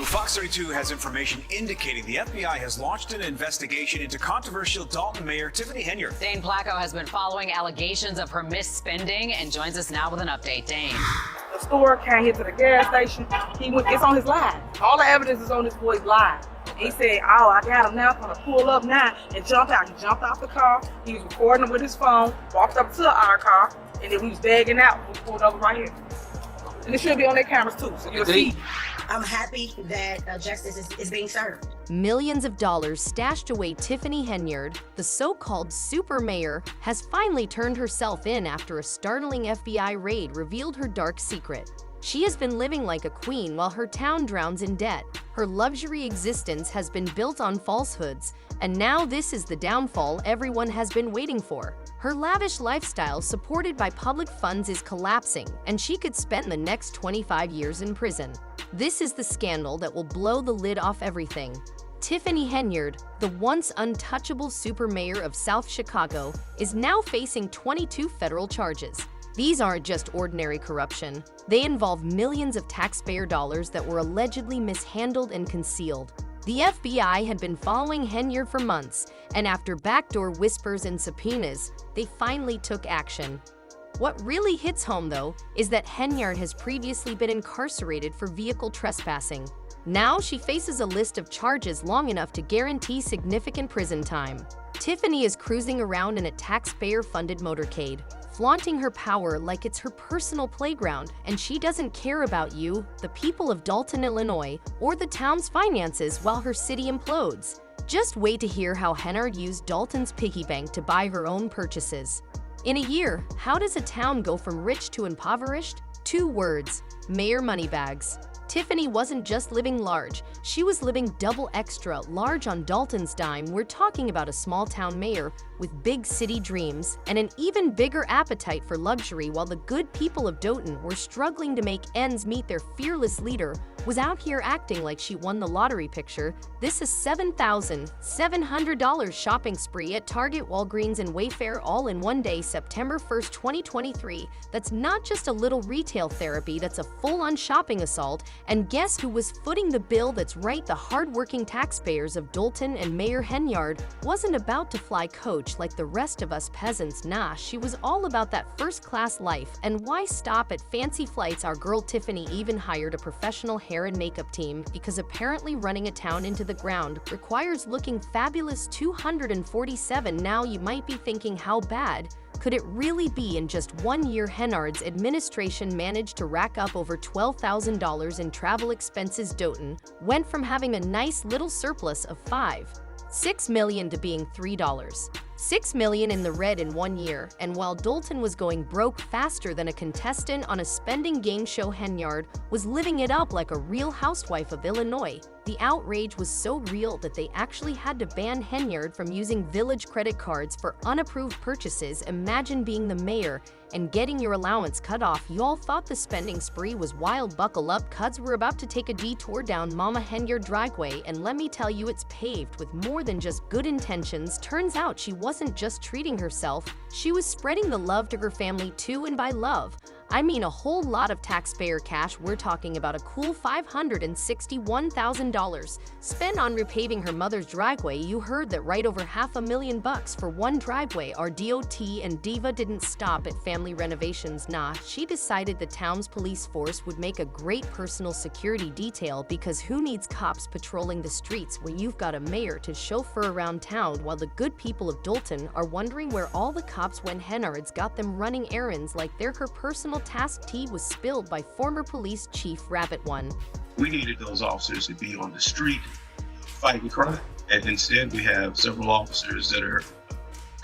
Fox 32 has information indicating the FBI has launched an investigation into controversial Dalton Mayor Tiffany Henyard. Dane Placco has been following allegations of her misspending and joins us now with an update. Dane. The store came here to the gas station. It's on his live. All the evidence is on this boy's live. He said, "Oh, I got him now. I'm gonna pull up now," and jump out. He jumped off the car. He was recording with his phone. Walked up to our car, and then we was bagging out. We pulled over right here. And it should be on their cameras too, so you'll see. I'm happy that justice is being served. Millions of dollars stashed away. Tiffany Henyard, the so-called super mayor, has finally turned herself in after a startling FBI raid revealed her dark secret. She has been living like a queen while her town drowns in debt. Her luxury existence has been built on falsehoods, and now this is the downfall everyone has been waiting for. Her lavish lifestyle, supported by public funds, is collapsing, and she could spend the next 25 years in prison. This is the scandal that will blow the lid off everything. Tiffany Henyard, the once untouchable super mayor of South Chicago, is now facing 22 federal charges. These aren't just ordinary corruption. They involve millions of taxpayer dollars that were allegedly mishandled and concealed. The FBI had been following Henyard for months, and after backdoor whispers and subpoenas, they finally took action. What really hits home, though, is that Henyard has previously been incarcerated for vehicle trespassing. Now she faces a list of charges long enough to guarantee significant prison time. Tiffany is cruising around in a taxpayer-funded motorcade, flaunting her power like it's her personal playground, and she doesn't care about you, the people of Dalton, Illinois, or the town's finances while her city implodes. Just wait to hear how Henyard used Dalton's piggy bank to buy her own purchases. In a year, how does a town go from rich to impoverished? 2 words: Mayor Moneybags. Tiffany wasn't just living large, she was living double extra large on Dalton's dime. We're talking about a small-town mayor with big city dreams and an even bigger appetite for luxury. While the good people of Dalton were struggling to make ends meet, their fearless leader was out here acting like she won the lottery. Picture this: a $7,700 shopping spree at Target, Walgreens, and Wayfair all in one day, September 1st, 2023. That's not just a little retail therapy, that's a full-on shopping assault. And guess who was footing the bill? That's right, the hard-working taxpayers of Dalton. And Mayor Henyard wasn't about to fly coach like the rest of us peasants. Nah, she was all about that first-class life. And why stop at fancy flights? Our girl Tiffany even hired a professional hair and makeup team, because apparently running a town into the ground requires looking fabulous. 247. Now you might be thinking, how bad could it really be? In just 1 year, Henyard's administration managed to rack up over $12,000 in travel expenses. Dalton went from having a nice little surplus of $5.6 million to being $3.6 million in the red in 1 year. And while Dalton was going broke faster than a contestant on a spending game show, Henyard was living it up like a real housewife of Illinois. The outrage was so real that they actually had to ban Henyard from using Village credit cards for unapproved purchases. Imagine being the mayor and getting your allowance cut off. Y'all thought the spending spree was wild. Buckle up, cuz we're about to take a detour down Mama Henyard driveway, and let me tell you, it's paved with more than just good intentions. Turns out she wasn't just treating herself, she was spreading the love to her family too, and by love, I mean a whole lot of taxpayer cash. We're talking about a cool $561,000 spent on repaving her mother's driveway. You heard that right, over $500,000 for one driveway. Our DOT and diva didn't stop at family renovations. Nah, she decided the town's police force would make a great personal security detail, because who needs cops patrolling the streets when you've got a mayor to chauffeur around town? While the good people of Dalton are wondering where all the cops went, Henyard's got them running errands like they're her personal task. Tea was spilled by former police chief Rabbit One. We needed those officers to be on the street fighting crime, and instead we have several officers that are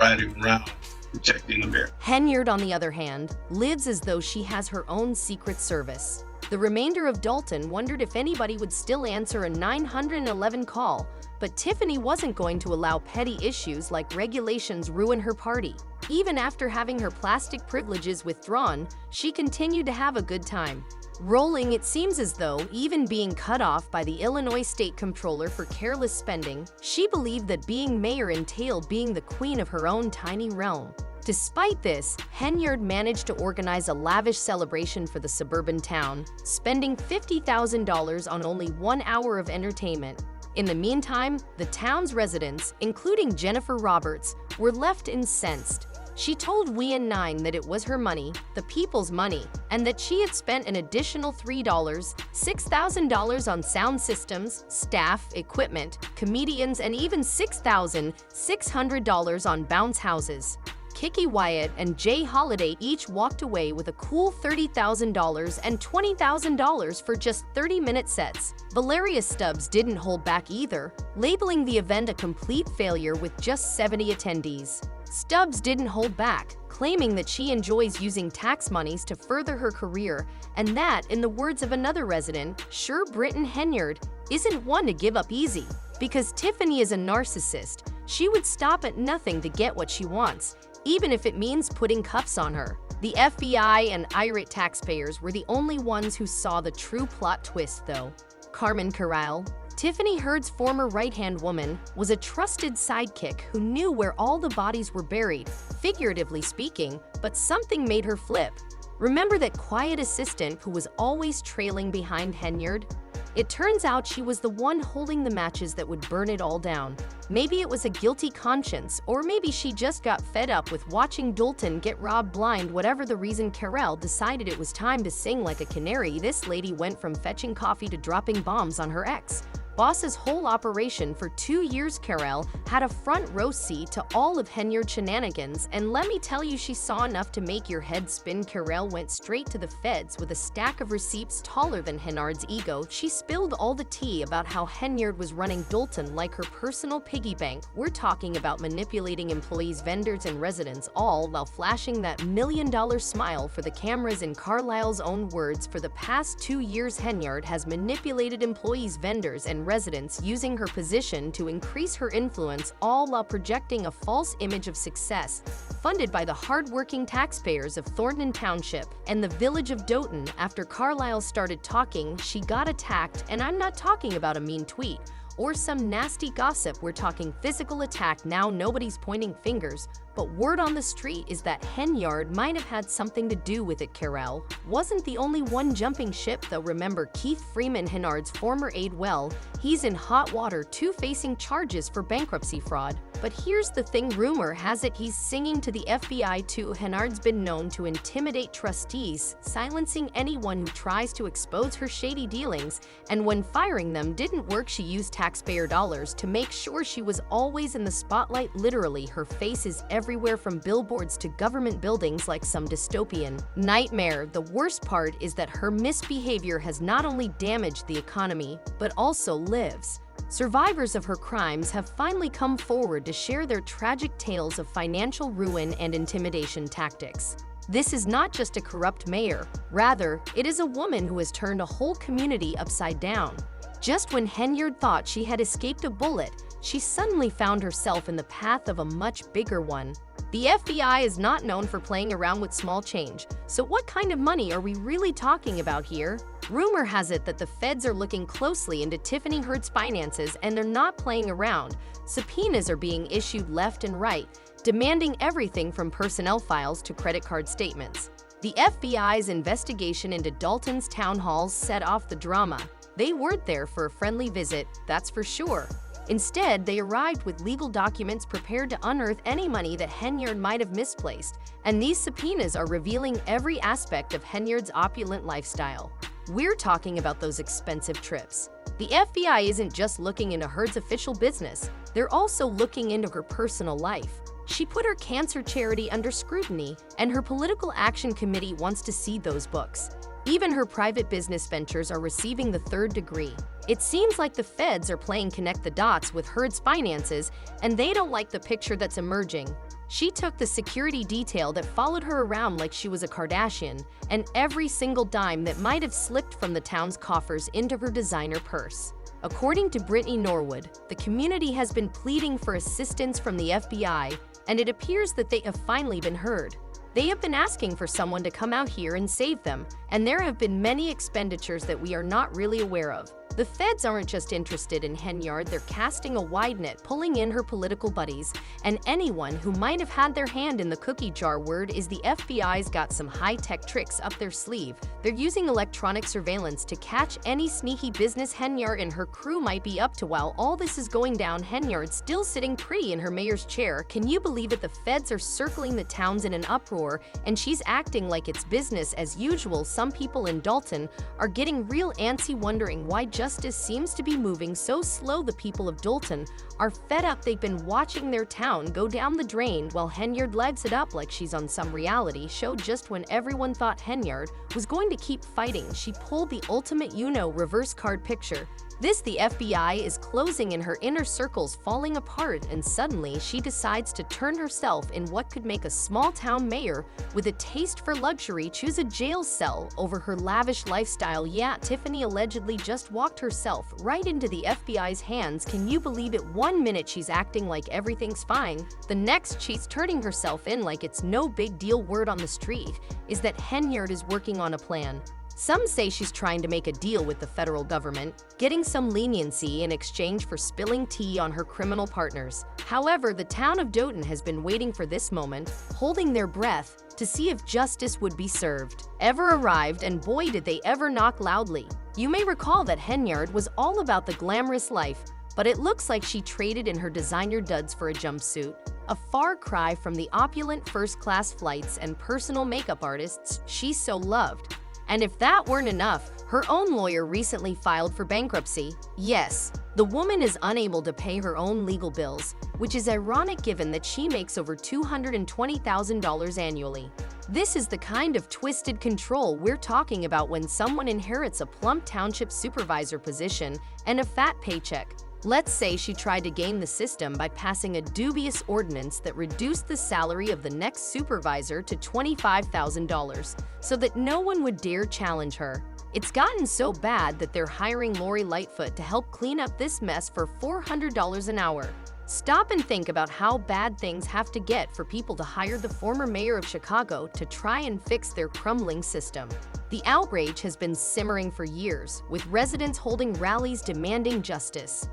riding around protecting the mayor. Henyard, on the other hand, lives as though she has her own secret service. The remainder of Dalton wondered if anybody would still answer a 911 call, but Tiffany wasn't going to allow petty issues like regulations ruin her party. Even after having her plastic privileges withdrawn, she continued to have a good time. Rolling, it seems as though, even being cut off by the Illinois State Comptroller for careless spending, she believed that being mayor entailed being the queen of her own tiny realm. Despite this, Henyard managed to organize a lavish celebration for the suburban town, spending $50,000 on only 1 hour of entertainment. In the meantime, the town's residents, including Jennifer Roberts, were left incensed. She told WN9 that it was her money, the people's money, and that she had spent an additional $6,000 on sound systems, staff, equipment, comedians, and even $6,600 on bounce houses. Kiki Wyatt and Jay Holiday each walked away with a cool $30,000 and $20,000 for just 30-minute sets. Valeria Stubbs didn't hold back either, labeling the event a complete failure with just 70 attendees. Stubbs didn't hold back, claiming that she enjoys using tax monies to further her career, and that, in the words of another resident, Tiffany Henyard, isn't one to give up easy. Because Tiffany is a narcissist, she would stop at nothing to get what she wants, even if it means putting cuffs on her. The FBI and irate taxpayers were the only ones who saw the true plot twist, though. Carmen Corral, Tiffany Henyard's former right-hand woman, was a trusted sidekick who knew where all the bodies were buried, figuratively speaking, but something made her flip. Remember that quiet assistant who was always trailing behind Henyard? It turns out she was the one holding the matches that would burn it all down. Maybe it was a guilty conscience, or maybe she just got fed up with watching Dalton get robbed blind. Whatever the reason, Carell decided it was time to sing like a canary. This lady went from fetching coffee to dropping bombs on her ex. Boss's whole operation for 2 years. Carell had a front row seat to all of Henyard's shenanigans, and let me tell you, she saw enough to make your head spin. Carell went straight to the feds with a stack of receipts taller than Henyard's ego. She spilled all the tea about how Henyard was running Dalton like her personal piggy bank. We're talking about manipulating employees, vendors, and residents, all while flashing that $1,000,000 smile for the cameras. In Carlisle's own words, for the past 2 years, Henyard has manipulated employees, vendors, and residents using her position to increase her influence, all while projecting a false image of success, funded by the hard-working taxpayers of Thornton Township and the village of Doton. After Carlisle started talking, she got attacked, and I'm not talking about a mean tweet or some nasty gossip. We're talking physical attack. Now nobody's pointing fingers, but word on the street is that Henyard might have had something to do with it. Carell wasn't the only one jumping ship, though. Remember Keith Freeman, Henyard's former aide? Well, he's in hot water too, facing charges for bankruptcy fraud. But here's the thing, rumor has it he's singing to the FBI too. Henyard's been known to intimidate trustees, silencing anyone who tries to expose her shady dealings, and when firing them didn't work, she used taxpayer dollars to make sure she was always in the spotlight. Literally, her face is everywhere, from billboards to government buildings, like some dystopian nightmare. The worst part is that her misbehavior has not only damaged the economy, but also lives. Survivors of her crimes have finally come forward to share their tragic tales of financial ruin and intimidation tactics. This is not just a corrupt mayor, rather, it is a woman who has turned a whole community upside down. Just when Henyard thought she had escaped a bullet, she suddenly found herself in the path of a much bigger one. The FBI is not known for playing around with small change, so what kind of money are we really talking about here? Rumor has it that the feds are looking closely into Tiffany Henyard's finances, and they're not playing around. Subpoenas are being issued left and right, demanding everything from personnel files to credit card statements. The FBI's investigation into Dalton's town halls set off the drama. They weren't there for a friendly visit, that's for sure. Instead, they arrived with legal documents prepared to unearth any money that Henyard might have misplaced, and these subpoenas are revealing every aspect of Henyard's opulent lifestyle. We're talking about those expensive trips. The FBI isn't just looking into Henyard's official business, they're also looking into her personal life. She put her cancer charity under scrutiny, and her political action committee wants to see those books. Even her private business ventures are receiving the third degree. It seems like the feds are playing connect the dots with Henyard's finances, and they don't like the picture that's emerging. She took the security detail that followed her around like she was a Kardashian, and every single dime that might have slipped from the town's coffers into her designer purse. According to Brittany Norwood, the community has been pleading for assistance from the FBI, and it appears that they have finally been heard. They have been asking for someone to come out here and save them, and there have been many expenditures that we are not really aware of. The feds aren't just interested in Henyard, they're casting a wide net, pulling in her political buddies and anyone who might have had their hand in the cookie jar. Word is the FBI's got some high-tech tricks up their sleeve. They're using electronic surveillance to catch any sneaky business Henyard and her crew might be up to. While all this is going down, Henyard's still sitting pretty in her mayor's chair. Can you believe it? The feds are circling the towns in an uproar, and she's acting like it's business as usual. Some people in Dalton are getting real antsy, wondering why justice seems to be moving so slow. The people of Dalton are fed up. They've been watching their town go down the drain while Henyard lives it up like she's on some reality show. Just when everyone thought Henyard was going to keep fighting, she pulled the ultimate reverse card picture. The FBI is closing in, her inner circles falling apart, and suddenly she decides to turn herself in. What could make a small-town mayor with a taste for luxury choose a jail cell over her lavish lifestyle? Yeah, Tiffany allegedly just walked herself right into the FBI's hands. Can you believe it? 1 minute she's acting like everything's fine, the next she's turning herself in like it's no big deal. Word on the street is that Henyard is working on a plan. Some say she's trying to make a deal with the federal government, getting some leniency in exchange for spilling tea on her criminal partners. However, the town of Dalton has been waiting for this moment, holding their breath to see if justice would be served. Ever arrived, and boy did they ever knock loudly. You may recall that Henyard was all about the glamorous life, but it looks like she traded in her designer duds for a jumpsuit. A far cry from the opulent first-class flights and personal makeup artists she so loved. And if that weren't enough, her own lawyer recently filed for bankruptcy. Yes, the woman is unable to pay her own legal bills, which is ironic given that she makes over $220,000 annually. This is the kind of twisted control we're talking about when someone inherits a plump township supervisor position and a fat paycheck. Let's say she tried to game the system by passing a dubious ordinance that reduced the salary of the next supervisor to $25,000 so that no one would dare challenge her. It's gotten so bad that they're hiring Lori Lightfoot to help clean up this mess for $400 an hour. Stop and think about how bad things have to get for people to hire the former mayor of Chicago to try and fix their crumbling system. The outrage has been simmering for years, with residents holding rallies demanding justice.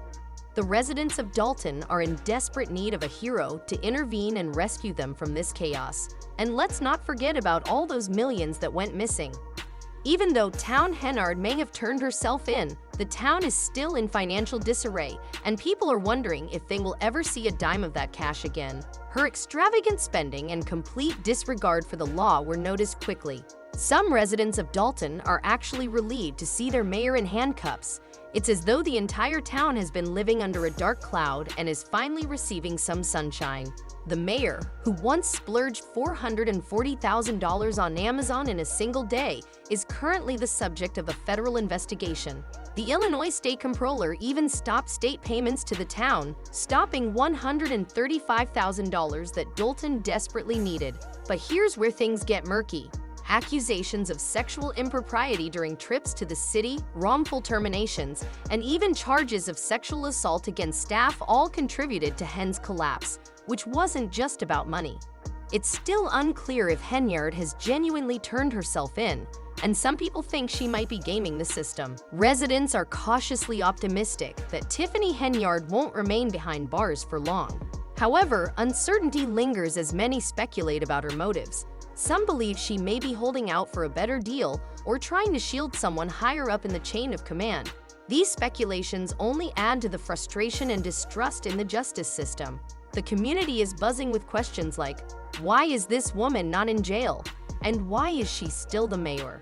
The residents of Dalton are in desperate need of a hero to intervene and rescue them from this chaos. And let's not forget about all those millions that went missing. Even though Town Henyard may have turned herself in, the town is still in financial disarray, and people are wondering if they will ever see a dime of that cash again. Her extravagant spending and complete disregard for the law were noticed quickly. Some residents of Dalton are actually relieved to see their mayor in handcuffs. It's as though the entire town has been living under a dark cloud and is finally receiving some sunshine. The mayor, who once splurged $440,000 on Amazon in a single day, is currently the subject of a federal investigation. The Illinois State Comptroller even stopped state payments to the town, stopping $135,000 that Dalton desperately needed. But here's where things get murky. Accusations of sexual impropriety during trips to the city, wrongful terminations, and even charges of sexual assault against staff all contributed to Hen's collapse, which wasn't just about money. It's still unclear if Henyard has genuinely turned herself in, and some people think she might be gaming the system. Residents are cautiously optimistic that Tiffany Henyard won't remain behind bars for long. However, uncertainty lingers as many speculate about her motives. Some believe she may be holding out for a better deal or trying to shield someone higher up in the chain of command. These speculations only add to the frustration and distrust in the justice system. The community is buzzing with questions like, why is this woman not in jail? And why is she still the mayor?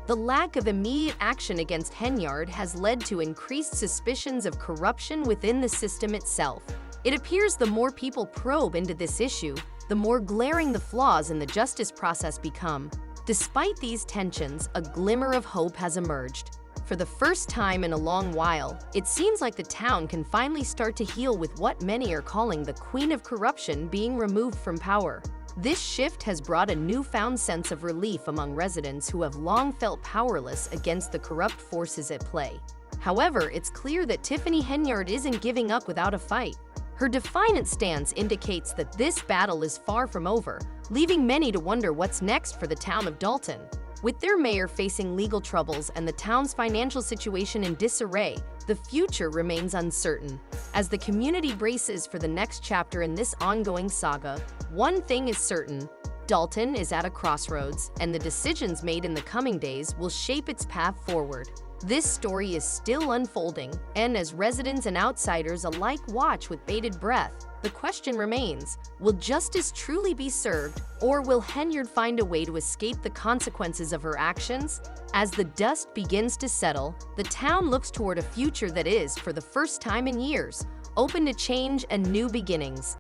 The lack of immediate action against Henyard has led to increased suspicions of corruption within the system itself. It appears the more people probe into this issue, the more glaring the flaws in the justice process become. Despite these tensions, a glimmer of hope has emerged. For the first time in a long while, it seems like the town can finally start to heal, with what many are calling the Queen of Corruption being removed from power. This shift has brought a newfound sense of relief among residents who have long felt powerless against the corrupt forces at play. However, it's clear that Tiffany Henyard isn't giving up without a fight. Her defiant stance indicates that this battle is far from over, leaving many to wonder what's next for the town of Dalton. With their mayor facing legal troubles and the town's financial situation in disarray, the future remains uncertain. As the community braces for the next chapter in this ongoing saga, one thing is certain: Dalton is at a crossroads, and the decisions made in the coming days will shape its path forward. This story is still unfolding, and as residents and outsiders alike watch with bated breath, the question remains: will justice truly be served, or will Henyard find a way to escape the consequences of her actions? As the dust begins to settle, the town looks toward a future that is, for the first time in years, open to change and new beginnings.